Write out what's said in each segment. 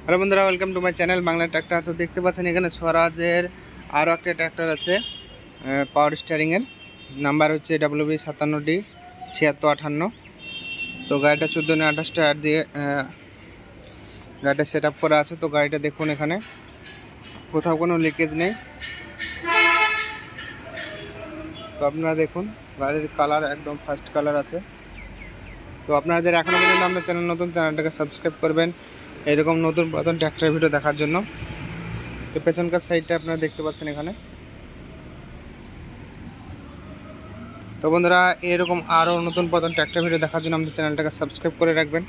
Hello বন্ধুরা, welcome to my channel Bangla tractor. তো দেখতে পাচ্ছেন এখানে স্বরাজের আরও একটা ট্র্যাক্টর আছে পাওয়ার স্টিয়ারিংয়ের। নাম্বার হচ্ছে WB57D7658। তো গাড়িটা 14/28 টায়ার দিয়ে গাড়িটা সেট আপ করা আছে। তো গাড়িটা দেখুন, এখানে কোথাও কোনো লিকেজ নেই। তো আপনারা দেখুন, গাড়ির কালার একদম ফার্স্ট কালার আছে। তো আপনারা যারা এখনও পর্যন্ত আমাদের চ্যানেল নতুন, চ্যানেলটাকে সাবস্ক্রাইব করবেন এরকম নতুন পুরাতন ট্র্যাক্টরের ভিডিও দেখার জন্য। তো পেছনকার সাইডটা আপনারা দেখতে পাচ্ছেন এখানে। তো বন্ধুরা, এরকম আরও নতুন পুরাতন ট্র্যাক্টর ভিডিও দেখার জন্য আমাদের চ্যানেলটাকে সাবস্ক্রাইব করে রাখবেন।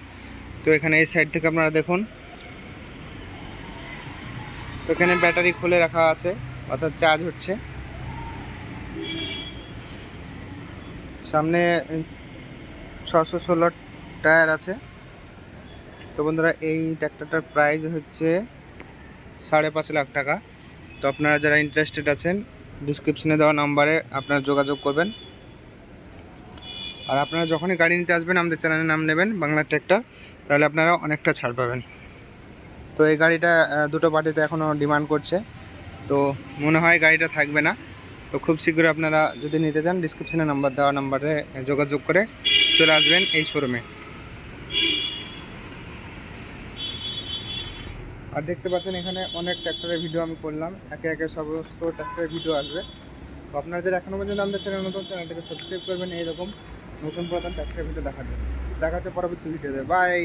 তো এখানে এই সাইড থেকে আপনারা দেখুন, তো এখানে ব্যাটারি খুলে রাখা আছে, অর্থাৎ চার্জ হচ্ছে। সামনে 616 টায়ার আছে। তো বন্ধুরা, এই ট্র্যাক্টরটার প্রাইস হচ্ছে 5.5 লাখ টাকা। তো আপনারা যারা ইন্টারেস্টেড আছেন, ডিসক্রিপশনে দেওয়া নাম্বারে আপনারা যোগাযোগ করবেন। আর আপনারা যখনই গাড়ি নিতে আসবেন আমাদের চ্যানেলের নাম নেবেন বাংলা ট্র্যাক্টর, তাহলে আপনারা অনেকটা ছাড় পাবেন। তো এই গাড়িটা দুটো পার্টিতে এখনও ডিমান্ড করছে, তো মনে হয় গাড়িটা থাকবে না। তো খুব শীঘ্রই আপনারা যদি নিতে চান, ডিসক্রিপশনে নাম্বার দেওয়া নাম্বারে যোগাযোগ করে চলে আসবেন এই শোরুমে। আর দেখতে পাচ্ছেন এখানে অনেক ট্র্যাক্টরের ভিডিও আমি করলাম, একে একে সমস্ত ট্র্যাক্টরের ভিডিও আসবে। তো আপনারা যারা এখনও পর্যন্ত আমাদের চ্যানেল নতুন, চ্যানেলটাকে সাবস্ক্রাইব করবেন এইরকম নতুন পুরাতন ট্র্যাক্টরের ভিডিও দেখার জন্য। দেখা হচ্ছে পরবর্তী ভিডিওতে। বাই।